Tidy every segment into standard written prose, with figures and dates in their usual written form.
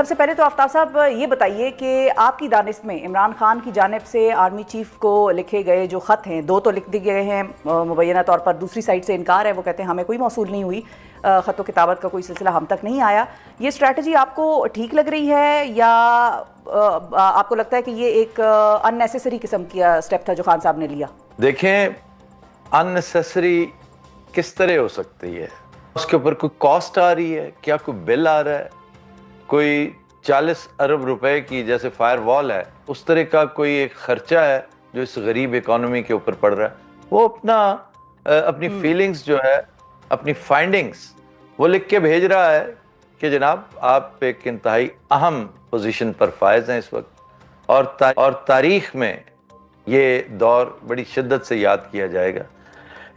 سب سے پہلے تو آفتاب صاحب یہ بتائیے کہ آپ کی دانست میں عمران خان کی جانب سے آرمی چیف کو لکھے گئے جو خط ہیں، دو تو لکھ دیے گئے ہیں مبینہ طور پر، دوسری سائٹ سے انکار ہے، وہ کہتے ہیں ہمیں کوئی موصول نہیں ہوئی، خط و کتابت کا کوئی سلسلہ ہم تک نہیں آیا. یہ اسٹریٹجی آپ کو ٹھیک لگ رہی ہے یا آپ کو لگتا ہے کہ یہ ایک ان نیسیسری قسم کا اسٹیپ تھا جو خان صاحب نے لیا؟ دیکھیں، ان نیسیسری کس طرح ہو سکتی ہے؟ اس کے اوپر کوئی کاسٹ آ رہی ہے کیا؟ کوئی بل آ رہا ہے؟ کوئی 40 ارب روپے کی جیسے فائر وال ہے اس طرح کا کوئی ایک خرچہ ہے جو اس غریب اکانومی کے اوپر پڑ رہا ہے؟ وہ اپنی فیلنگز جو ہے، اپنی فائنڈنگز وہ لکھ کے بھیج رہا ہے کہ جناب آپ ایک انتہائی اہم پوزیشن پر فائز ہیں اس وقت، اور تاریخ میں یہ دور بڑی شدت سے یاد کیا جائے گا.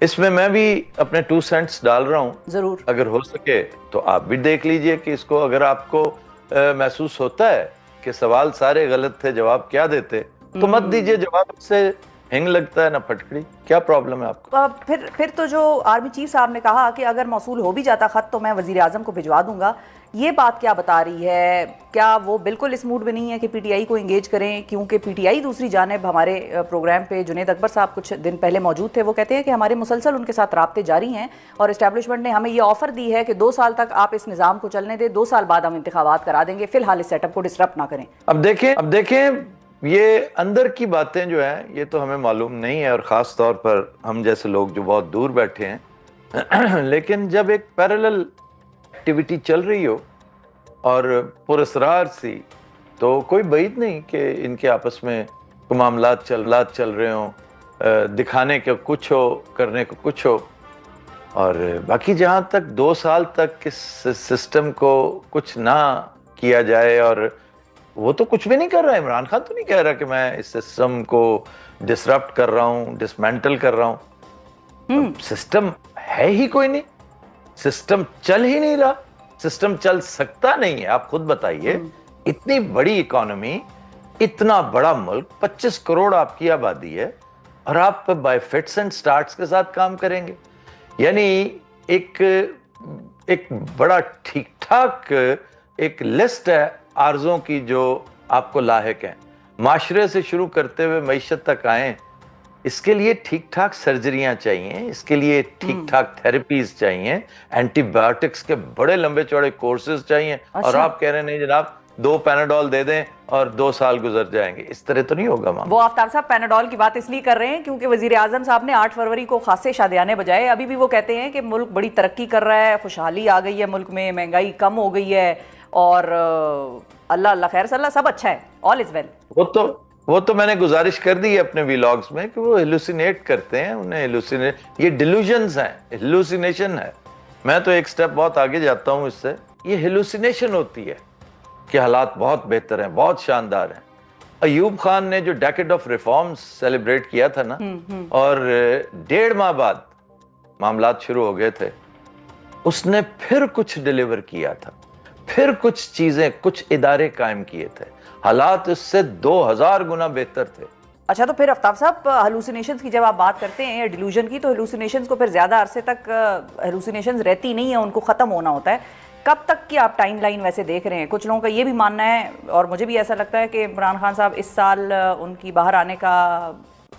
اس میں بھی اپنے 2 سینٹس ڈال رہا ہوں. ضرور. اگر ہو سکے تو آپ بھی دیکھ لیجئے کہ اس کو، اگر آپ کو محسوس ہوتا ہے کہ سوال سارے غلط تھے، جواب کیا دیتے، تو مت دیجئے جواب، سے ہنگ لگتا ہے نہ پھٹکڑی. کیا پرابلم ہے آپ کو؟ پھر تو جو آرمی چیف صاحب نے کہا کہ اگر موصول ہو بھی جاتا خط تو میں وزیر اعظم کو بھجوا دوں گا، یہ بات کیا بتا رہی ہے؟ کیا وہ بالکل اس موڈ میں نہیں ہے کہ پی ٹی آئی کو انگیج کریں؟ کیونکہ پی ٹی آئی دوسری جانب ہمارے پروگرام پہ جنید اکبر صاحب کچھ دن پہلے موجود تھے، وہ کہتے ہیں کہ ہمارے مسلسل ان کے ساتھ رابطے جاری ہیں اور اسٹیبلشمنٹ نے ہمیں یہ آفر دی ہے کہ 2 سال تک آپ اس نظام کو چلنے دیں، 2 سال بعد ہم انتخابات کرا دیں گے، فی الحال اس سیٹ اپ کو ڈسٹرپٹ نہ کریں. اب دیکھیں یہ اندر کی باتیں جو ہیں یہ تو ہمیں معلوم نہیں ہے، اور خاص طور پر ہم جیسے لوگ جو بہت دور بیٹھے ہیں. لیکن جب ایک پیرالل ایکٹیویٹی چل رہی ہو اور پراسرار سی، تو کوئی بعید نہیں کہ ان کے آپس میں معاملات چل رہے ہوں، دکھانے کے کچھ ہو، کرنے کو کچھ ہو. اور باقی جہاں تک 2 سال تک اس سسٹم کو کچھ نہ کیا جائے، اور وہ تو کچھ بھی نہیں کر رہا. عمران خان تو نہیں کہہ رہا کہ میں اس سسٹم کو ڈسرپٹ کر رہا ہوں، ڈسمینٹل کر رہا ہوں. سسٹم ہے ہی کوئی نہیں، سسٹم چل ہی نہیں رہا، سسٹم چل سکتا نہیں ہے. آپ خود بتائیے، اتنی بڑی اکانومی، اتنا بڑا ملک، 25 کروڑ آپ کی آبادی ہے، اور آپ بائی فٹس اینڈ سٹارٹس کے ساتھ کام کریں گے؟ یعنی ایک بڑا ٹھیک ٹھاک ایک لسٹ ہے عارضوں کی جو آپ کو لاحق ہیں. معاشرے سے شروع کرتے ہوئے معیشت تک آئیں، اس کے لیے ٹھیک ٹھاک سرجریاں چاہیے، اس کے لیے ٹھیک ٹھاک تھیراپیز چاہیے، اینٹی بایوٹکس کے بڑے لمبے چوڑے کورسز چاہیے. اور آپ کہہ رہے ہیں نہیں جناب 2 پیناڈول دے دیں اور 2 سال گزر جائیں گے. اس طرح تو نہیں ہوگا ماما. وہ آفتاب صاحب پیناڈول کی بات اس لیے کر رہے ہیں کیونکہ وزیر اعظم صاحب نے 8 فروری کو خاصے شادیانے بجائے. ابھی بھی وہ کہتے ہیں کہ ملک بڑی ترقی کر رہا ہے، خوشحالی آ گئی ہے ملک میں، مہنگائی کم ہو گئی ہے، اور اللہ خیر صلی اللہ سب اچھا ہے، آل از ویل. وہ تو میں نے گزارش کر دی ہے اپنے ویلاگز میں کہ وہ ہیلوسینیٹ کرتے ہیں، انہیں یہ ڈیلوژنز ہیں، ہیلوسینیشن ہے. میں تو ایک سٹیپ بہت آگے جاتا ہوں اس سے. یہ ہیلوسینیشن ہوتی ہے کہ حالات بہت بہتر ہیں، بہت شاندار ہیں. ایوب خان نے جو ڈیکیڈ آف ریفارمز سیلیبریٹ کیا تھا نا، اور 1.5 ماہ بعد معاملات شروع ہو گئے تھے، اس نے پھر کچھ ڈیلیور کیا تھا، پھر کچھ چیزیں، کچھ ادارے قائم کیے تھے. حالات اس سے 2000 گنا بہتر تھے. اچھا، تو پھر آفتاب صاحب ہیلوسینیشنز کی جب آپ بات کرتے ہیں یا ڈیلوژن کی، تو ہیلوسینیشنز کو پھر زیادہ عرصے تک ہیلوسینیشنز رہتی نہیں ہیں، ان کو ختم ہونا ہوتا ہے. کب تک کی آپ ٹائم لائن ویسے دیکھ رہے ہیں؟ کچھ لوگوں کا یہ بھی ماننا ہے، اور مجھے بھی ایسا لگتا ہے کہ عمران خان صاحب اس سال ان کی باہر آنے کا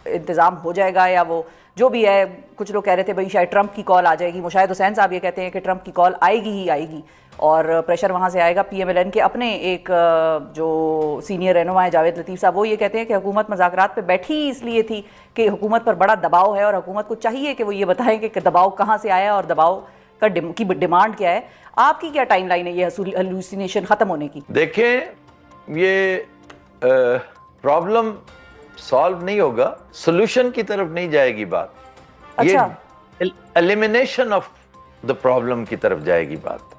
انتظام ہو جائے گا، یا وہ جو بھی ہے. کچھ لوگ کہہ رہے تھے بھائی شاید ٹرمپ کی کال آ جائے گی. مشاہد حسین صاحب یہ کہتے ہیں کہ ٹرمپ کی کال آئے گی ہی آئے گی، اور پریشر وہاں سے آئے گا. پی ایم ایل این کے اپنے ایک جو سینئر رہنما ہے جاوید لطیف صاحب، وہ یہ کہتے ہیں کہ حکومت مذاکرات پہ بیٹھی اس لیے تھی کہ حکومت پر بڑا دباؤ ہے، اور حکومت کو چاہیے کہ وہ یہ بتائیں کہ دباؤ کہاں سے آیا اور دباؤ کی ڈیمانڈ کیا ہے. آپ کی کیا ٹائم لائن ہے یہ ہیلوسینیشن ختم ہونے کی؟ دیکھیں، یہ پرابلم سالو نہیں ہوگا، سولوشن کی طرف نہیں جائے گی بات. یہ ایلیمینیشن آف دا پرابلم کی طرف جائے گی بات.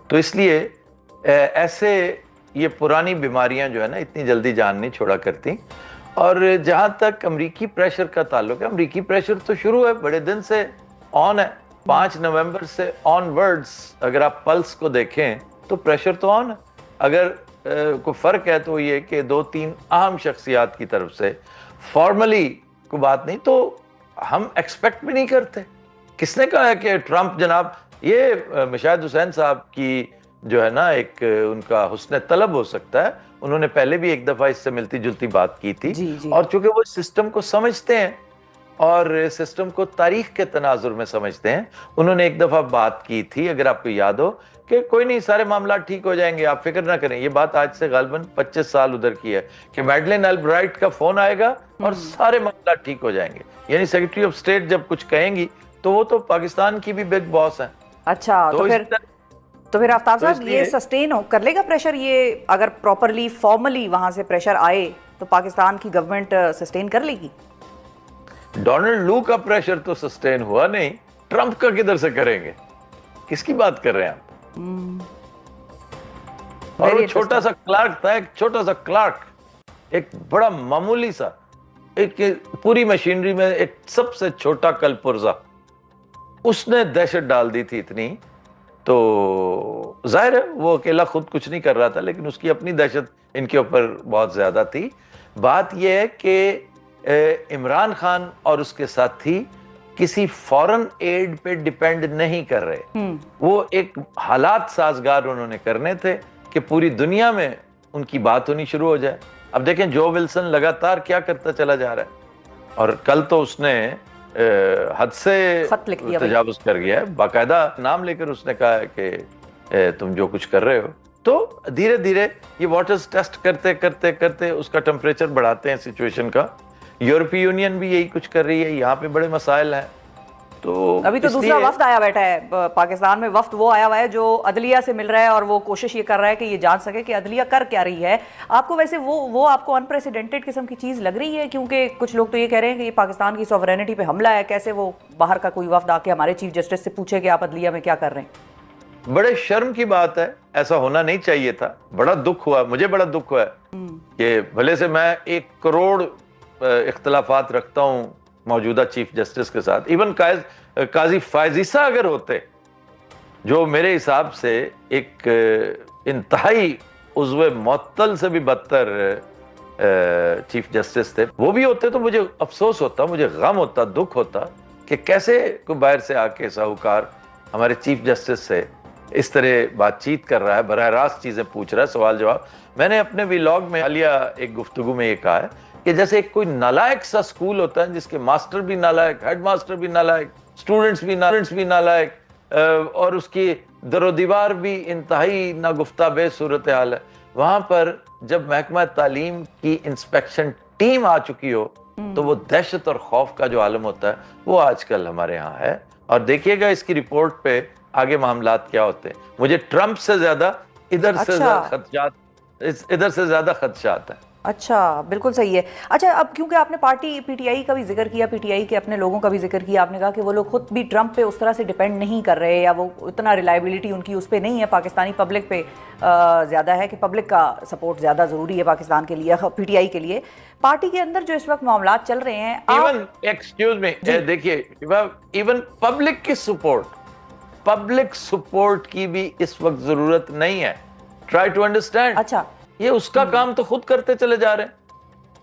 تو اس لیے ایسے یہ پرانی بیماریاں جو ہے نا اتنی جلدی جان نہیں چھوڑا کرتی. اور جہاں تک امریکی پریشر کا تعلق ہے، امریکی پریشر تو شروع ہے، بڑے دن سے آن ہے. 5 نومبر سے آن ورڈز اگر آپ پلس کو دیکھیں تو پریشر تو آن ہے. اگر کوئی فرق ہے تو یہ کہ 2-3 اہم شخصیات کی طرف سے فارملی کوئی بات نہیں، تو ہم ایکسپیکٹ بھی نہیں کرتے. کس نے کہا ہے کہ ٹرمپ جناب، یہ مشاہد حسین صاحب کی جو ہے نا ایک ان کا حسن طلب ہو سکتا ہے. انہوں نے پہلے بھی ایک دفعہ اس سے ملتی جلتی بات کی تھی, اور چونکہ وہ سسٹم کو سمجھتے ہیں اور سسٹم کو تاریخ کے تناظر میں سمجھتے ہیں, انہوں نے ایک دفعہ بات کی تھی, اگر آپ کو یاد ہو, کہ کوئی نہیں, سارے معاملات ٹھیک ہو جائیں گے, آپ فکر نہ کریں. یہ بات آج سے غالباً 25 سال ادھر کی ہے کہ میڈلین البرائٹ کا فون آئے گا اور سارے معاملات ٹھیک ہو جائیں گے. یعنی سیکرٹری آف اسٹیٹ جب کچھ کہیں گی تو وہ تو پاکستان کی بھی بگ باس ہیں. اچھا, تو پھر آفتاب صاحب یہ سسٹین کر لے گا پریشر, یہ اگر پراپرلی فارملی وہاں سے پریشر آئے تو پاکستان کی گورنمنٹ سسٹین کر لے گی؟ ڈونلڈ لو کا پریشر تو سسٹین ہوا نہیں, ٹرمپ کا کدھر سے کریں گے؟ کس کی بات کر رہے ہیں آپ؟ اور وہ چھوٹا سا کلارک تھا, ایک چھوٹا سا کلارک, ایک بڑا معمولی سا, ایک پوری مشینری میں ایک سب سے چھوٹا کل پرزا, اس نے دہشت ڈال دی تھی اتنی. تو ظاہر ہے وہ اکیلا خود کچھ نہیں کر رہا تھا, لیکن اس کی اپنی دہشت ان کے اوپر بہت زیادہ تھی. بات یہ ہے کہ عمران خان اور اس کے ساتھی کسی فورن ایڈ پہ ڈیپینڈ نہیں کر رہے. وہ ایک حالات سازگار انہوں نے کرنے تھے کہ پوری دنیا میں ان کی بات ہونی شروع ہو جائے. اب دیکھیں جو ولسن لگاتار کیا کرتا چلا جا رہا ہے, اور کل تو اس نے حد سے تجاوز کر گیا ہے, باقاعدہ نام لے کر اس نے کہا ہے کہ تم جو کچھ کر رہے ہو. تو دھیرے دھیرے یہ واٹرز ٹیسٹ کرتے کرتے کرتے اس کا ٹمپریچر بڑھاتے ہیں سچویشن کا. یورپی یونین بھی یہی کچھ کر رہی ہے, یہاں پہ بڑے مسائل ہیں. تو ابھی تو دوسرا وفد آیا بیٹھا ہے پاکستان میں, وفد وہ آیا ہوا ہے جو عدلیہ سے مل رہا ہے, اور وہ کوشش یہ کر رہا ہے کہ یہ جان سکے کہ عدلیہ کر کیا رہی ہے. آپ کو ویسے وہ آپ کو انپریسیڈنٹڈ قسم کی چیز لگ رہی ہے؟ کیونکہ کچھ لوگ تو یہ کہہ رہے ہیں کہ یہ پاکستان کی سوورینٹی پہ حملہ ہے. کیسے وہ باہر کا کوئی وفد آ کے ہمارے چیف جسٹس سے پوچھے کہ آپ عدلیہ میں کیا کر رہے ہیں؟ بڑے شرم کی بات ہے, ایسا ہونا نہیں چاہیے تھا. بڑا دکھ ہوا, مجھے بڑا دکھ ہوا ہے کہ بھلے سے میں 1 کروڑ اختلافات رکھتا ہوں موجودہ چیف جسٹس کے ساتھ, ایون قاضی فائز عیسیٰ اگر ہوتے, جو میرے حساب سے ایک انتہائی عضو معطل سے بھی بدتر چیف جسٹس تھے, وہ بھی ہوتے تو مجھے افسوس ہوتا, مجھے غم ہوتا, دکھ ہوتا کہ کیسے کوئی باہر سے آ کے ساہوکار ہمارے چیف جسٹس سے اس طرح بات چیت کر رہا ہے, براہ راست چیزیں پوچھ رہا ہے, سوال جواب. میں نے اپنے ویلاگ میں حالیہ ایک گفتگو میں یہ کہا ہے کہ جیسے ایک کوئی نالائق سا سکول ہوتا ہے جس کے ماسٹر بھی نالائق, ہیڈ ماسٹر بھی نالائق, اسٹوڈنٹس بھی نالائق, اور اس کی در و دیوار بھی انتہائی ناگفتہ بے صورتحال ہے. وہاں پر جب محکمہ تعلیم کی انسپیکشن ٹیم آ چکی ہو تو وہ دہشت اور خوف کا جو عالم ہوتا ہے وہ آج کل ہمارے ہاں ہے. اور دیکھیے گا اس کی رپورٹ پہ آگے معاملات کیا ہوتے ہیں. مجھے ٹرمپ سے زیادہ ادھر سے زیادہ خدشات ہیں. اچھا, بالکل صحیح ہے. اچھا, اب کیونکہ آپ نے پارٹی پی ٹی آئی کا بھی ذکر کیا, پی ٹی آئی کے اپنے لوگوں کا بھی ذکر کیا, آپ نے کہا کہ وہ لوگ خود بھی ٹرمپ پہ اس طرح سے ڈیپینڈ نہیں کر رہے, یا وہ اتنا ریلائبلٹی ان کی اس پہ نہیں ہے, پاکستانی پبلک پہ زیادہ ہے, کہ پبلک کا سپورٹ زیادہ ضروری ہے پاکستان کے لیے, پی ٹی آئی کے لیے. پارٹی کے اندر جو اس وقت معاملات چل رہے ہیں, ایکسکیوز می, دیکھیے ایون پبلک سپورٹ کی بھی اس وقت ضرورت نہیں ہے. Try to understand. اچھا, یہ اس کا کام تو خود کرتے چلے جا رہے ہیں.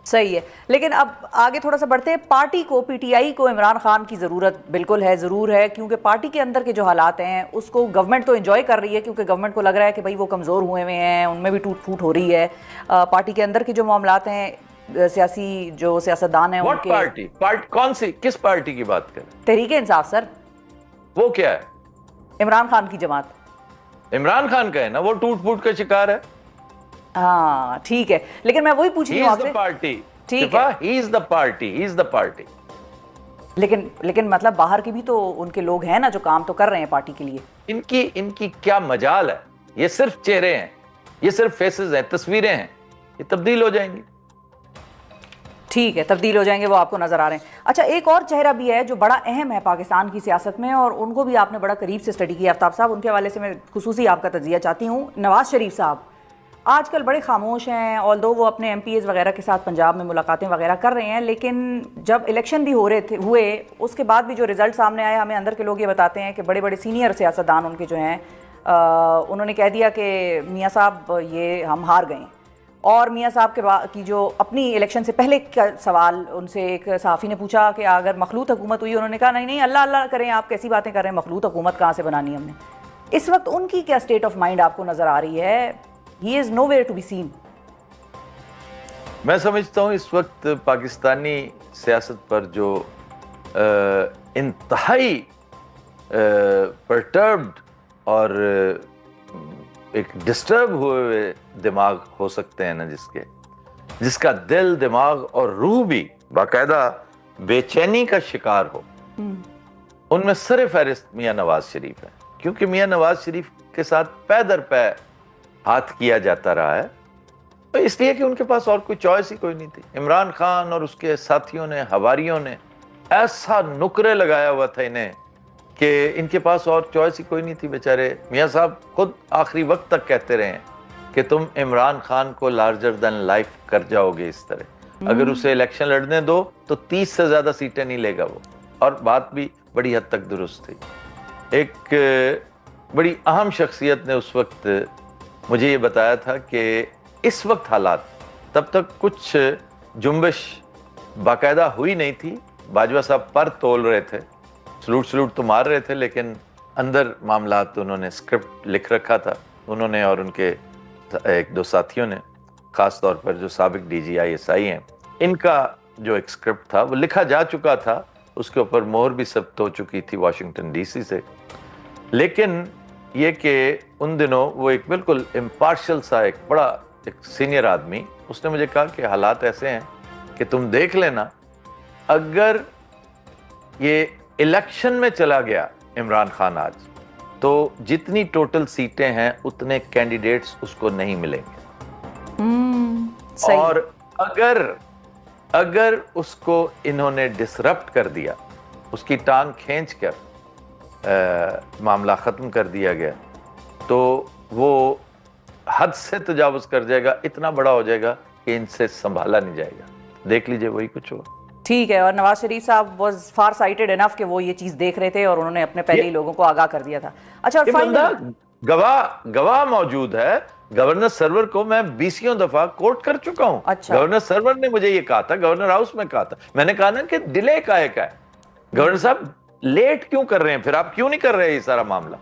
صحیح ہے, لیکن اب آگے تھوڑا سا بڑھتے ہیں. پارٹی کو, پی ٹی آئی کو عمران خان کی ضرورت بالکل ہے, ضرور ہے, کیونکہ پارٹی کے اندر کے جو حالات ہیں اس کو گورنمنٹ تو انجوائے کر رہی ہے, کیونکہ گورنمنٹ کو لگ رہا ہے کہ بھائی وہ کمزور ہوئے ہیں, ان میں بھی ٹوٹ پھوٹ ہو رہی ہے. پارٹی کے اندر کے جو معاملات ہیں, سیاسی جو سیاستدان ہیں ان کے. پارٹی کون سی, کس پارٹی کی بات کریں؟ تحریک انصاف سر. وہ کیا ہے؟ عمران خان کی جماعت. عمران خان کا ہے نا, وہ ٹوٹ پھوٹ کا شکار ہے. ہاں ٹھیک ہے, لیکن میں وہی پوچھ رہی ہوں آپ سے. ٹھیک ہے, ہی از دا پارٹی. لیکن مطلب باہر کے بھی تو ان کے لوگ ہیں نا جو کام تو کر رہے ہیں پارٹی کے لیے. ان کی کیا مجال ہے؟ یہ صرف چہرے ہیں, یہ صرف فیسز ہیں, تصویریں ہیں, یہ تبدیل ہو جائیں گی. ٹھیک ہے, تبدیل ہو جائیں گے, وہ آپ کو نظر آ رہے ہیں. اچھا, ایک اور چہرہ بھی ہے جو بڑا اہم ہے پاکستان کی سیاست میں, اور ان کو بھی آپ نے بڑا قریب سے اسٹڈی کیا آفتاب صاحب, ان کے حوالے سے میں خصوصی آپ کا تجزیہ چاہتی ہوں. نواز شریف صاحب آج کل بڑے خاموش ہیں, آلدو وہ اپنے ایم پی ایز وغیرہ کے ساتھ پنجاب میں ملاقاتیں وغیرہ کر رہے ہیں, لیکن جب الیکشن بھی ہوئے اس کے بعد بھی جو رزلٹ سامنے آئے, ہمیں اندر کے لوگ یہ بتاتے ہیں کہ بڑے بڑے سینئر سیاستدان ان کے جو ہیں انہوں نے کہہ دیا کہ میاں صاحب یہ ہم ہار گئے. اور میاں صاحب کی جو اپنی الیکشن سے پہلے کا سوال ان سے ایک صحافی نے پوچھا کہ اگر مخلوط حکومت ہوئی, انہوں نے کہا نہیں اللہ اللہ کریں, آپ کیسی باتیں کر رہے ہیں, مخلوط حکومت کہاں سے بنانی ہم نے. اس وقت ان کی کیا اسٹیٹ آف مائنڈ آپ کو نظر آ رہی ہے؟ ہی از know where to be seen. میں سمجھتا ہوں اس وقت پاکستانی سیاست پر جو انتہائی پرٹربڈ اور ایک ڈسٹرب ہوئے دماغ ہو سکتے ہیں نا، جس کا دل، دماغ اور روح بھی باقاعدہ بے چینی کا شکار ہو، ان میں سر فہرست میاں نواز شریف ہے. کیونکہ میاں نواز شریف کے ساتھ پے در پے ہاتھ کیا جاتا رہا ہے، اس لیے کہ ان کے پاس اور کوئی چوائس ہی کوئی نہیں تھی. عمران خان اور اس کے ساتھیوں نے، حواریوں نے ایسا نکرے لگایا ہوا تھا انہیں کہ ان کے پاس اور چوائس ہی کوئی نہیں تھی. بیچارے میاں صاحب خود آخری وقت تک کہتے رہے ہیں کہ تم عمران خان کو لارجر دین لائف کر جاؤ گے اس طرح، اگر اسے الیکشن لڑنے دو تو 30 سے زیادہ سیٹیں نہیں لے گا وہ. اور بات بھی بڑی حد تک درست تھی. ایک بڑی اہم شخصیت نے اس وقت مجھے یہ بتایا تھا کہ اس وقت حالات، تب تک کچھ جنبش باقاعدہ ہوئی نہیں تھی. باجوہ صاحب پر تول رہے تھے، سلوٹ تو مار رہے تھے، لیکن اندر معاملات انہوں نے اسکرپٹ لکھ رکھا تھا انہوں نے اور ان کے ایک دو ساتھیوں نے، خاص طور پر جو سابق ڈی جی ISI ہیں، ان کا جو ایک اسکرپٹ تھا وہ لکھا جا چکا تھا، اس کے اوپر مہر بھی ثبت ہو چکی تھی واشنگٹن DC سے. لیکن یہ کہ ان دنوں وہ ایک بالکل امپارشل سا ایک بڑا ایک سینئر آدمی، اس نے مجھے کہا کہ حالات ایسے ہیں کہ تم دیکھ لینا، اگر یہ الیکشن میں چلا گیا عمران خان آج، تو جتنی ٹوٹل سیٹیں ہیں اتنے کینڈیڈیٹس اس کو نہیں ملیں گے. اور اگر اس کو انہوں نے ڈسرپٹ کر دیا، اس کی ٹانگ کھینچ کر معاملہ ختم کر دیا گیا، تو وہ حد سے تجاوز کر جائے گا، اتنا بڑا ہو جائے گا کہ ان سے سنبھالا نہیں جائے گا. دیکھ لیجئے وہی کچھ ہوا. ٹھیک ہے. اور نواز شریف صاحب واز فار سائٹڈ انف کہ وہ یہ چیز دیکھ رہے تھے اور انہوں نے اپنے پہلے ہی لوگوں کو آگاہ کر دیا تھا. اچھا، یہ بندہ گواہ موجود ہے. گورنر سرور کو میں 20 دفعہ کوٹ کر چکا ہوں. گورنر سرور نے مجھے یہ کہا تھا، گورنر ہاؤس میں کہا تھا. میں نے کہا نا کہ ڈیلے کا ہے. گورنر صاحب لیٹ کیوں کر رہے ہیں، پھر آپ کیوں نہیں کر رہے یہ سارا معاملہ؟